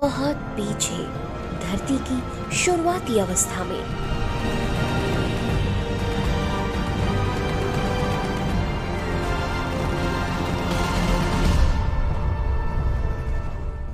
बहुत पीछे धरती की शुरुआती अवस्था में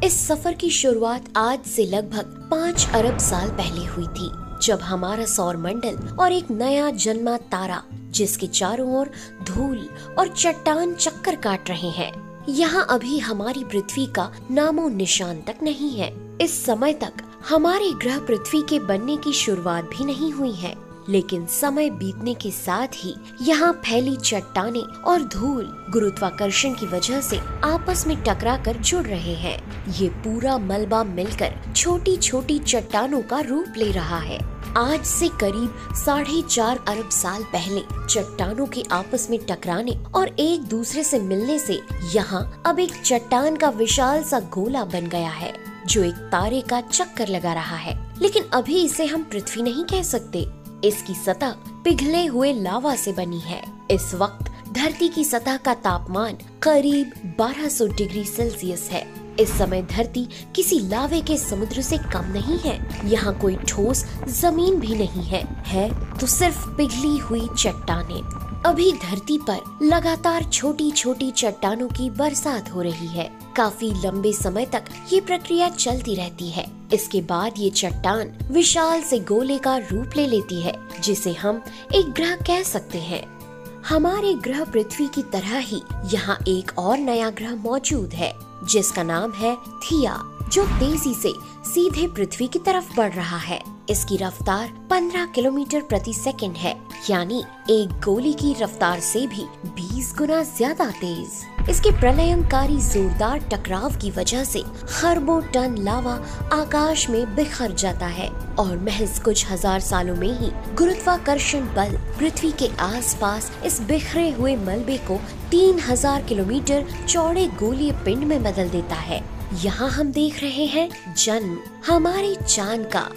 इस सफर की शुरुआत आज से लगभग 5 अरब साल पहले हुई थी, जब हमारा सौर मंडल और एक नया जन्मा तारा, जिसके चारों ओर धूल और चट्टान चक्कर काट रहे हैं, यहाँ अभी हमारी पृथ्वी का नामो निशान तक नहीं है। इस समय तक हमारे ग्रह पृथ्वी के बनने की शुरुआत भी नहीं हुई है, लेकिन समय बीतने के साथ ही यहाँ फैली चट्टानें और धूल गुरुत्वाकर्षण की वजह से आपस में टकराकर जुड़ रहे हैं। ये पूरा मलबा मिलकर छोटी छोटी चट्टानों का रूप ले रहा है। आज से करीब 4.5 अरब साल पहले चट्टानों के आपस में टकराने और एक दूसरे से मिलने से यहाँ अब एक चट्टान का विशाल सा गोला बन गया है, जो एक तारे का चक्कर लगा रहा है। लेकिन अभी इसे हम पृथ्वी नहीं कह सकते। इसकी सतह पिघले हुए लावा से बनी है। इस वक्त धरती की सतह का तापमान करीब 1200 डिग्री सेल्सियस है। इस समय धरती किसी लावे के समुद्र से कम नहीं है। यहाँ कोई ठोस जमीन भी नहीं है तो सिर्फ पिघली हुई चट्टानें। अभी धरती पर लगातार छोटी छोटी चट्टानों की बरसात हो रही है। काफी लंबे समय तक ये प्रक्रिया चलती रहती है। इसके बाद ये चट्टान विशाल से गोले का रूप ले लेती है, जिसे हम एक ग्रह कह सकते हैं। हमारे ग्रह पृथ्वी की तरह ही यहाँ एक और नया ग्रह मौजूद है, जिसका नाम है थिया, जो तेजी से सीधे पृथ्वी की तरफ बढ़ रहा है। इसकी रफ्तार 15 किलोमीटर प्रति सेकंड है, यानी एक गोली की रफ्तार से भी 20 गुना ज्यादा तेज। इसके प्रलयंकारी जोरदार टकराव की वजह से खरबों टन लावा आकाश में बिखर जाता है और महज कुछ हजार सालों में ही गुरुत्वाकर्षण बल पृथ्वी के आसपास इस बिखरे हुए मलबे को 3000 किलोमीटर चौड़े गोलीय पिंड में बदल देता है। यहाँ हम देख रहे हैं जन्म हमारे चांद का।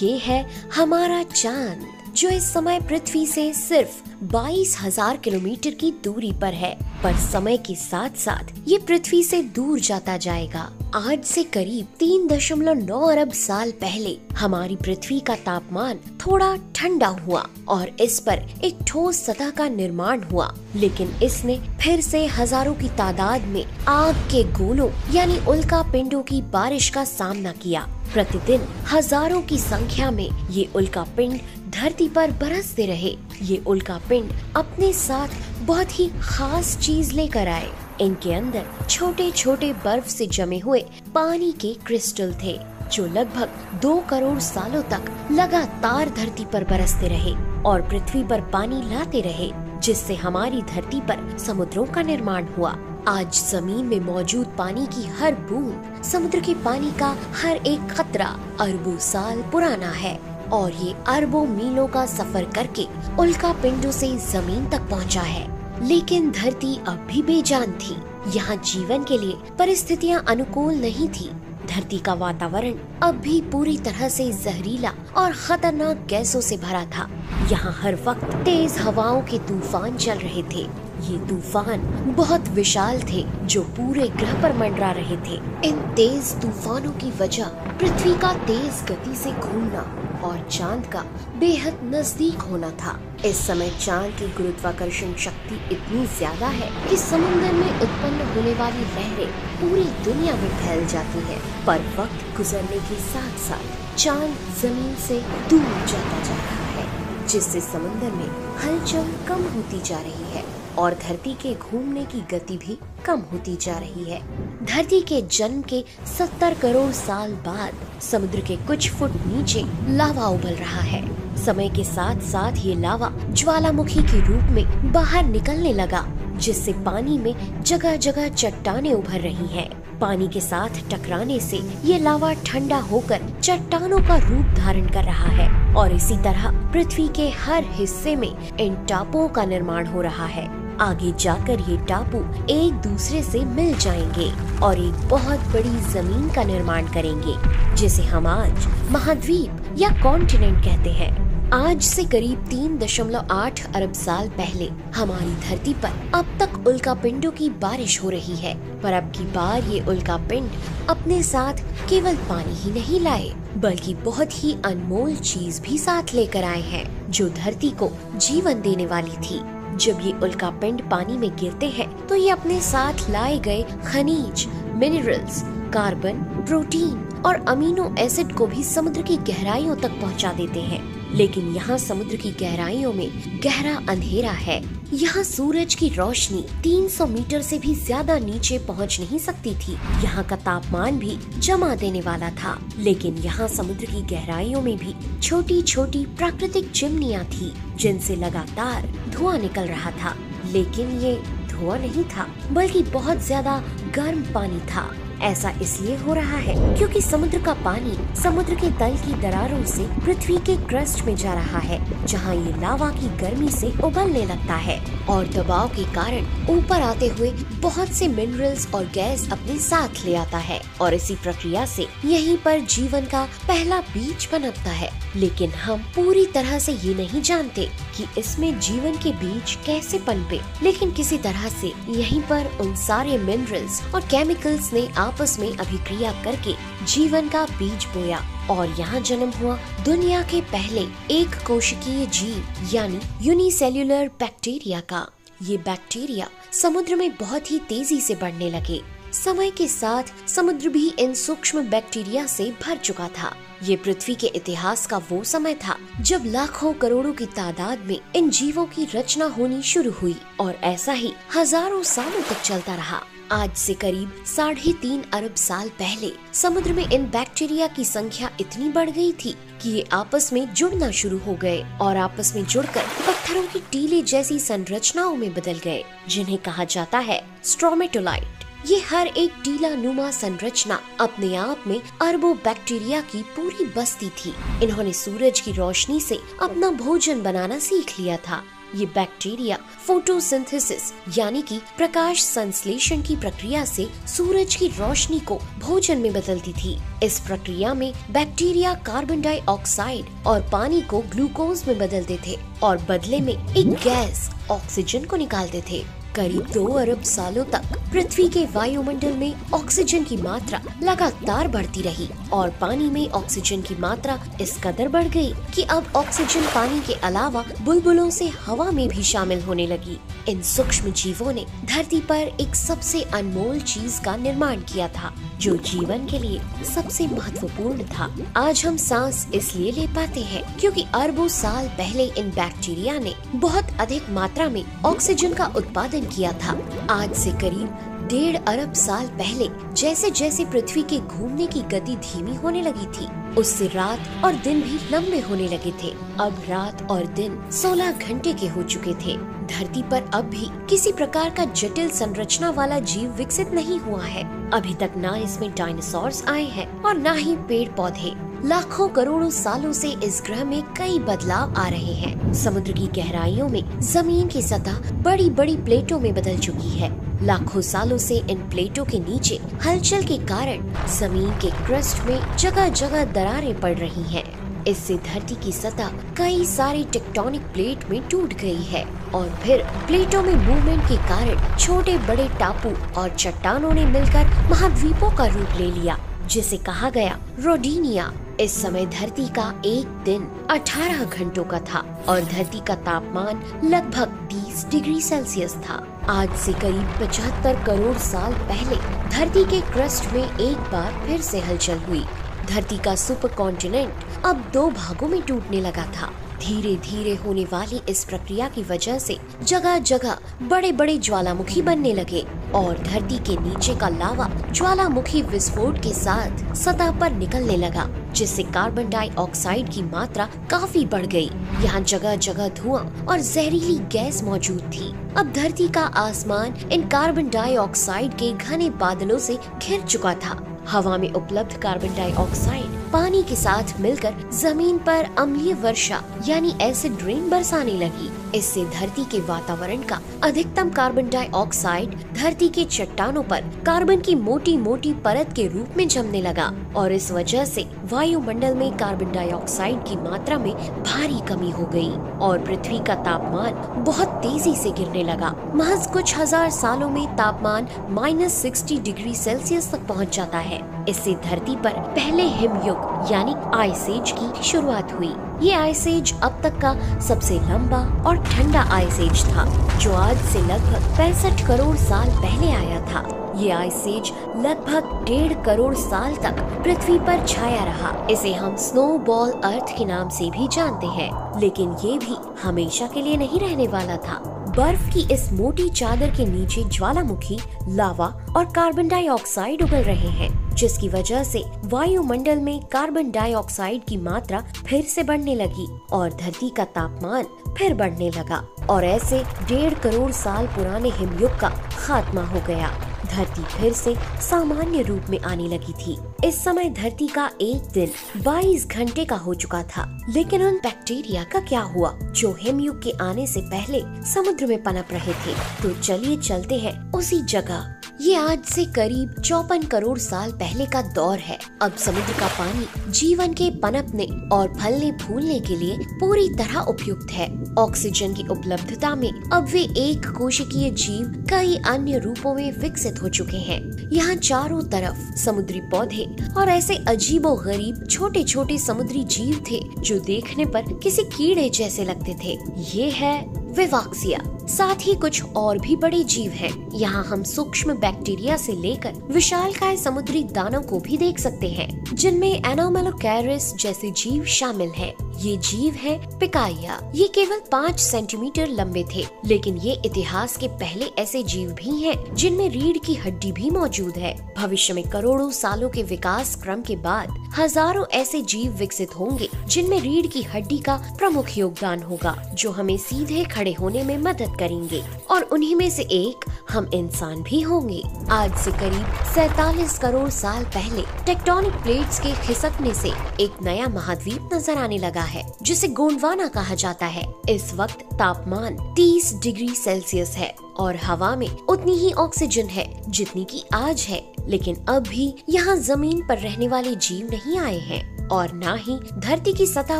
ये है हमारा चांद, जो इस समय पृथ्वी से सिर्फ 22,000 किलोमीटर की दूरी पर है, पर समय के साथ साथ ये पृथ्वी से दूर जाता जाएगा। आज से करीब 3.9 अरब साल पहले हमारी पृथ्वी का तापमान थोड़ा ठंडा हुआ और इस पर एक ठोस सतह का निर्माण हुआ, लेकिन इसने फिर से हजारों की तादाद में आग के गोलों यानी उल्का पिंडों की बारिश का सामना किया। प्रतिदिन हजारों की संख्या में ये उल्का पिंड धरती पर बरसते रहे। ये उल्का पिंड अपने साथ बहुत ही खास चीज लेकर आए। इनके अंदर छोटे छोटे बर्फ से जमे हुए पानी के क्रिस्टल थे, जो लगभग 2 करोड़ सालों तक लगातार धरती पर बरसते रहे और पृथ्वी पर पानी लाते रहे, जिससे हमारी धरती पर समुद्रों का निर्माण हुआ। आज जमीन में मौजूद पानी की हर बूंद, समुद्र के पानी का हर एक कतरा अरबों साल पुराना है और ये अरबों मीलों का सफर करके उल्का पिंडों से जमीन तक पहुंचा है। लेकिन धरती अब भी बेजान थी। यहाँ जीवन के लिए परिस्थितियाँ अनुकूल नहीं थी। धरती का वातावरण अब भी पूरी तरह से जहरीला और खतरनाक गैसों से भरा था। यहाँ हर वक्त तेज हवाओं के तूफान चल रहे थे। ये तूफान बहुत विशाल थे, जो पूरे ग्रह पर मंडरा रहे थे। इन तेज तूफानों की वजह पृथ्वी का तेज गति से घूमना और चांद का बेहद नजदीक होना था। इस समय चांद की गुरुत्वाकर्षण शक्ति इतनी ज्यादा है कि समुद्र में उत्पन्न होने वाली लहरें पूरी दुनिया में फैल जाती हैं। पर वक्त गुजरने के साथ साथ चांद जमीन से दूर जाता जा रहा है, जिससे समुद्र में हलचल कम होती जा रही है और धरती के घूमने की गति भी कम होती जा रही है। धरती के जन्म के 70 करोड़ साल बाद समुद्र के कुछ फुट नीचे लावा उबल रहा है। समय के साथ साथ ये लावा ज्वालामुखी के रूप में बाहर निकलने लगा, जिससे पानी में जगह जगह चट्टानें उभर रही हैं। पानी के साथ टकराने से ये लावा ठंडा होकर चट्टानों का रूप धारण कर रहा है और इसी तरह पृथ्वी के हर हिस्से में इन टापुओं का निर्माण हो रहा है। आगे जाकर ये टापू एक दूसरे से मिल जाएंगे और एक बहुत बड़ी जमीन का निर्माण करेंगे, जिसे हम आज महाद्वीप या कॉन्टिनेंट कहते हैं। आज से करीब 3.8 अरब साल पहले हमारी धरती पर अब तक उल्कापिंडों की बारिश हो रही है, पर अब की बार ये उल्कापिंड अपने साथ केवल पानी ही नहीं लाए, बल्कि बहुत ही अनमोल चीज भी साथ लेकर आए हैं, जो धरती को जीवन देने वाली थी। जब ये उल्कापिंड पानी में गिरते हैं, तो ये अपने साथ लाए गए खनिज, मिनरल्स, कार्बन, प्रोटीन और अमीनो एसिड को भी समुद्र की गहराइयों तक पहुंचा देते हैं। लेकिन यहाँ समुद्र की गहराइयों में गहरा अंधेरा है। यहाँ सूरज की रोशनी 300 मीटर से भी ज्यादा नीचे पहुँच नहीं सकती थी। यहाँ का तापमान भी जमा देने वाला था। लेकिन यहाँ समुद्र की गहराइयों में भी छोटी छोटी प्राकृतिक चिमनियाँ थी, जिनसे लगातार धुआं निकल रहा था। लेकिन ये धुआं नहीं था, बल्कि बहुत ज्यादा गर्म पानी था। ऐसा इसलिए हो रहा है क्योंकि समुद्र का पानी समुद्र के तल की दरारों से पृथ्वी के क्रस्ट में जा रहा है, जहां ये लावा की गर्मी से उबलने लगता है और दबाव के कारण ऊपर आते हुए बहुत से मिनरल्स और गैस अपने साथ ले आता है, और इसी प्रक्रिया से यहीं पर जीवन का पहला बीज पनपता है। लेकिन हम पूरी तरह से ये नहीं जानते कि इसमें जीवन के बीज कैसे पनपे, लेकिन किसी तरह से यहीं पर उन सारे मिनरल्स और केमिकल्स ने आपस में अभिक्रिया करके जीवन का बीज बोया और यहाँ जन्म हुआ दुनिया के पहले एक कोशिकीय जीव यानी यूनिसेल्युलर बैक्टीरिया का। ये बैक्टीरिया समुद्र में बहुत ही तेजी से बढ़ने लगे। समय के साथ समुद्र भी इन सूक्ष्म बैक्टीरिया से भर चुका था। ये पृथ्वी के इतिहास का वो समय था जब लाखों करोड़ों की तादाद में इन जीवों की रचना होनी शुरू हुई, और ऐसा ही हजारों सालों तक चलता रहा। आज से करीब 3.5 अरब साल पहले समुद्र में इन बैक्टीरिया की संख्या इतनी बढ़ गई थी कि ये आपस में जुड़ना शुरू हो गए और आपस में जुड़कर पत्थरों की टीले जैसी संरचनाओं में बदल गए, जिन्हें कहा जाता है स्ट्रोमेटोलाइट। ये हर एक टीला नुमा संरचना अपने आप में अरबों बैक्टीरिया की पूरी बस्ती थी। इन्होंने सूरज की रोशनी से अपना भोजन बनाना सीख लिया था। ये बैक्टीरिया फोटोसिंथेसिस यानी कि प्रकाश संश्लेषण की प्रक्रिया से सूरज की रोशनी को भोजन में बदलती थी। इस प्रक्रिया में बैक्टीरिया कार्बन डाइऑक्साइड और पानी को ग्लूकोज में बदलते थे और बदले में एक गैस ऑक्सीजन को निकालते थे। करीब 2 अरब सालों तक पृथ्वी के वायुमंडल में ऑक्सीजन की मात्रा लगातार बढ़ती रही और पानी में ऑक्सीजन की मात्रा इस कदर बढ़ गई कि अब ऑक्सीजन पानी के अलावा बुलबुलों से हवा में भी शामिल होने लगी। इन सूक्ष्म जीवों ने धरती पर एक सबसे अनमोल चीज का निर्माण किया था, जो जीवन के लिए सबसे महत्वपूर्ण था। आज हम सांस इसलिए ले पाते हैं क्योंकि अरबों साल पहले इन बैक्टीरिया ने बहुत अधिक मात्रा में ऑक्सीजन का उत्पादन किया था। आज से करीब 1.5 अरब साल पहले जैसे जैसे पृथ्वी के घूमने की गति धीमी होने लगी थी, उससे रात और दिन भी लंबे होने लगे थे। अब रात और दिन 16 घंटे के हो चुके थे। धरती पर अब भी किसी प्रकार का जटिल संरचना वाला जीव विकसित नहीं हुआ है। अभी तक ना इसमें डायनासोर्स आए हैं और ना ही पेड़ पौधे। लाखों करोड़ों सालों से इस ग्रह में कई बदलाव आ रहे हैं। समुद्र की गहराइयों में जमीन की सतह बड़ी बड़ी प्लेटों में बदल चुकी है। लाखों सालों से इन प्लेटों के नीचे हलचल के कारण जमीन के क्रस्ट में जगह जगह दरारें पड़ रही हैं। इससे धरती की सतह कई सारी टेक्टोनिक प्लेट में टूट गई है और फिर प्लेटों में मूवमेंट के कारण छोटे बड़े टापू और चट्टानों ने मिलकर महाद्वीपों का रूप ले लिया, जिसे कहा गया रोडिनिया। इस समय धरती का एक दिन 18 घंटों का था और धरती का तापमान लगभग 30 डिग्री सेल्सियस था। आज से करीब 75 करोड़ साल पहले धरती के क्रस्ट में एक बार फिर से हलचल हुई। धरती का सुपर कॉन्टिनेंट अब 2 भागों में टूटने लगा था। धीरे धीरे होने वाली इस प्रक्रिया की वजह से जगह जगह बड़े बड़े ज्वालामुखी बनने लगे और धरती के नीचे का लावा ज्वालामुखी विस्फोट के साथ सतह पर निकलने लगा, जिससे कार्बन डाइऑक्साइड की मात्रा काफी बढ़ गई। यहाँ जगह जगह धुआं और जहरीली गैस मौजूद थी। अब धरती का आसमान इन कार्बन डाइऑक्साइड के घने बादलों से घिर चुका था। हवा में उपलब्ध कार्बन डाइऑक्साइड पानी के साथ मिलकर जमीन पर अम्लीय वर्षा यानी एसिड रेन बरसाने लगी। इससे धरती के वातावरण का अधिकतम कार्बन डाइऑक्साइड धरती के चट्टानों पर कार्बन की मोटी मोटी परत के रूप में जमने लगा और इस वजह से वायुमंडल में कार्बन डाइऑक्साइड की मात्रा में भारी कमी हो गई और पृथ्वी का तापमान बहुत तेजी से गिरने लगा। महज कुछ हजार सालों में तापमान -60 डिग्री सेल्सियस तक पहुंच जाता है। इससे धरती पर पहले हिमयुग यानी आइस एज की शुरुआत हुई। ये आइस एज अब तक का सबसे लंबा और ठंडा आइस एज था, जो आज से लगभग 65 करोड़ साल पहले आया था। ये आइस एज लगभग 1.5 करोड़ साल तक पृथ्वी पर छाया रहा। इसे हम स्नोबॉल अर्थ के नाम से भी जानते हैं, लेकिन ये भी हमेशा के लिए नहीं रहने वाला था। बर्फ की इस मोटी चादर के नीचे ज्वालामुखी, लावा और कार्बन डाइऑक्साइड उगल रहे हैं, जिसकी वजह से वायुमंडल में कार्बन डाइऑक्साइड की मात्रा फिर से बढ़ने लगी और धरती का तापमान फिर बढ़ने लगा और ऐसे 1.5 करोड़ साल पुराने हिमयुग का खात्मा हो गया। धरती फिर से सामान्य रूप में आने लगी थी। इस समय धरती का एक दिन 22 घंटे का हो चुका था। लेकिन उन बैक्टीरिया का क्या हुआ जो हिमयुग के आने से पहले समुद्र में पनप रहे थे? तो चलिए चलते हैं उसी जगह। ये आज से करीब 54 करोड़ साल पहले का दौर है। अब समुद्र का पानी जीवन के पनपने और फलने फूलने के लिए पूरी तरह उपयुक्त है। ऑक्सीजन की उपलब्धता में अब वे एक कोशिकीय जीव कई अन्य रूपों में विकसित हो चुके हैं। यहाँ चारों तरफ समुद्री पौधे और ऐसे अजीबोगरीब छोटे छोटे समुद्री जीव थे जो देखने पर किसी कीड़े जैसे लगते थे। ये है विवाक्सिया। साथ ही कुछ और भी बड़े जीव हैं। यहाँ हम सूक्ष्म बैक्टीरिया से लेकर विशालकाय समुद्री दानव को भी देख सकते हैं, जिनमें एनोमेलोकैरिस जैसे जीव शामिल हैं। ये जीव है पिकाइया। ये केवल 5 सेंटीमीटर लंबे थे, लेकिन ये इतिहास के पहले ऐसे जीव भी हैं जिनमें रीढ़ की हड्डी भी मौजूद है। भविष्य में करोड़ों सालों के विकास क्रम के बाद हजारों ऐसे जीव विकसित होंगे जिनमें रीढ़ की हड्डी का प्रमुख योगदान होगा, जो हमें सीधे खड़े होने में मदद करेंगे और उन्हीं में से एक हम इंसान भी होंगे। आज से करीब 47 करोड़ साल पहले टेक्टोनिक प्लेट्स के खिसकने से एक नया महाद्वीप नजर आने लगा है, जिसे गोंडवाना कहा जाता है। इस वक्त तापमान 30 डिग्री सेल्सियस है और हवा में उतनी ही ऑक्सीजन है जितनी की आज है। लेकिन अब भी यहाँ जमीन पर रहने वाले जीव नहीं आए हैं और न ही धरती की सतह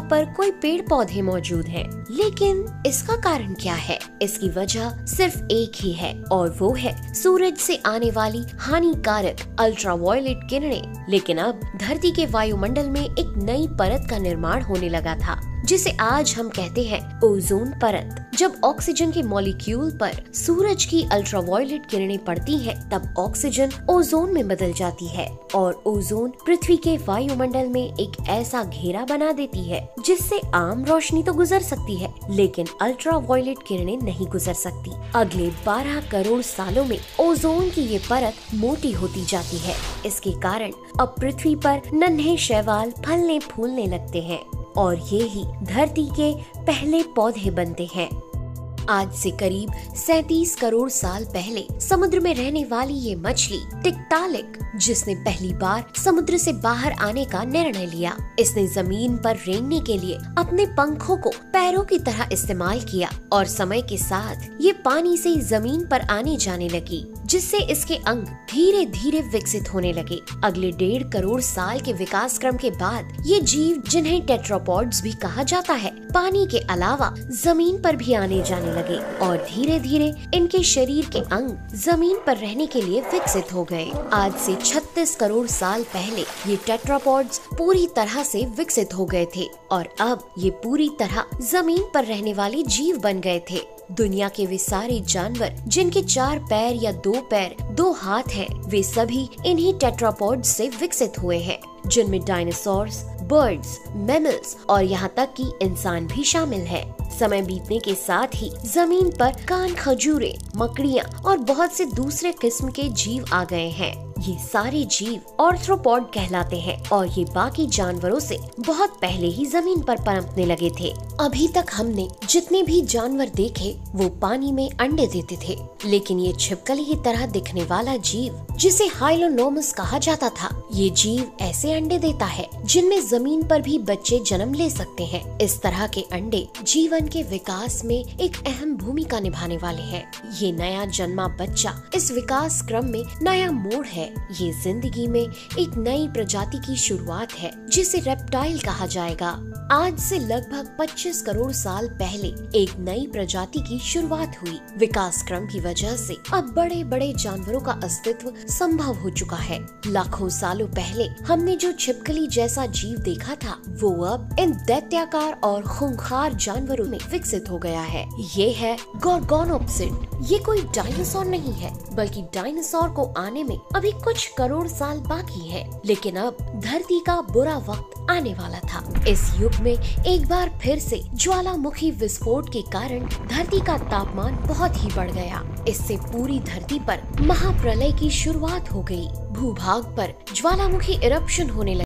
पर कोई पेड़ पौधे मौजूद हैं। लेकिन इसका कारण क्या है? इसकी वजह सिर्फ एक ही है और वो है सूरज से आने वाली हानिकारक अल्ट्रावायलेट किरणें। लेकिन अब धरती के वायुमंडल में एक नई परत का निर्माण होने लगा था, जिसे आज हम कहते हैं ओजोन परत। जब ऑक्सीजन के मॉलिक्यूल पर सूरज की अल्ट्रावायलेट किरणें पड़ती हैं, तब ऑक्सीजन ओजोन में बदल जाती है और ओजोन पृथ्वी के वायुमंडल में एक ऐसा घेरा बना देती है जिससे आम रोशनी तो गुजर सकती है, लेकिन अल्ट्रावायलेट किरणें नहीं गुजर सकती। अगले 12 करोड़ सालों में ओजोन की ये परत मोटी होती जाती है। इसके कारण अब पृथ्वी पर नन्हे शैवाल फलने फूलने लगते हैं और ये ही धरती के पहले पौधे बनते हैं। आज से करीब 37 करोड़ साल पहले समुद्र में रहने वाली ये मछली टिक्टालिक, जिसने पहली बार समुद्र से बाहर आने का निर्णय लिया, इसने जमीन पर रेंगने के लिए अपने पंखों को पैरों की तरह इस्तेमाल किया और समय के साथ ये पानी से जमीन पर आने जाने लगी, जिससे इसके अंग धीरे धीरे विकसित होने लगे। अगले 1.5 करोड़ साल के विकास क्रम के बाद ये जीव, जिन्हें टेट्रापॉड्स भी कहा जाता है, पानी के अलावा जमीन पर भी आने जाने लगे और धीरे धीरे इनके शरीर के अंग जमीन पर रहने के लिए विकसित हो गए। आज से 36 करोड़ साल पहले ये टेट्रापॉड्स पूरी तरह से विकसित हो गए थे और अब ये पूरी तरह जमीन पर रहने वाले जीव बन गए थे। दुनिया के वे सारे जानवर जिनके 4 पैर या 2 पैर 2 हाथ हैं, वे सभी इन्हीं टेट्रापॉड्स से विकसित हुए हैं, जिनमें डायनासोर्स, बर्ड्स, मैमल्स और यहाँ तक कि इंसान भी शामिल है। समय बीतने के साथ ही जमीन पर कान खजूरे, मकड़ियाँ और बहुत से दूसरे किस्म के जीव आ गए हैं, ये सारे जीव आर्थ्रोपॉड कहलाते हैं और ये बाकी जानवरों से बहुत पहले ही जमीन पर पनपने लगे थे। अभी तक हमने जितने भी जानवर देखे वो पानी में अंडे देते थे, लेकिन ये छिपकली की तरह दिखने वाला जीव जिसे हाइलोनोमस कहा जाता था, ये जीव ऐसे अंडे देता है जिनमें जमीन पर भी बच्चे जन्म ले सकते हैं। इस तरह के अंडे जीवन के विकास में एक अहम भूमिका निभाने वाले हैं। ये नया जन्मा बच्चा इस विकास क्रम में नया मोड़ है। ये जिंदगी में एक नई प्रजाति की शुरुआत है जिसे रेप्टाइल कहा जाएगा। आज से लगभग 25 करोड़ साल पहले एक नई प्रजाति की शुरुआत हुई। विकास क्रम की वजह से अब बड़े बड़े जानवरों का अस्तित्व संभव हो चुका है। लाखों सालों पहले हमने जो छिपकली जैसा जीव देखा था वो अब इन दैत्याकार और खूंखार जानवरों में विकसित हो गया है। ये है गोर्गोनोप्सिड। ये कोई डायनासोर नहीं है, बल्कि डायनासोर को आने में अभी कुछ करोड़ साल बाकी है। लेकिन अब धरती का बुरा वक्त आने वाला था। इस युग में एक बार फिर से ज्वालामुखी विस्फोट के कारण धरती का तापमान बहुत ही बढ़ गया। इससे पूरी धरती पर महाप्रलय की शुरुआत हो गई। भूभाग पर ज्वालामुखी इरप्शन होने लगे।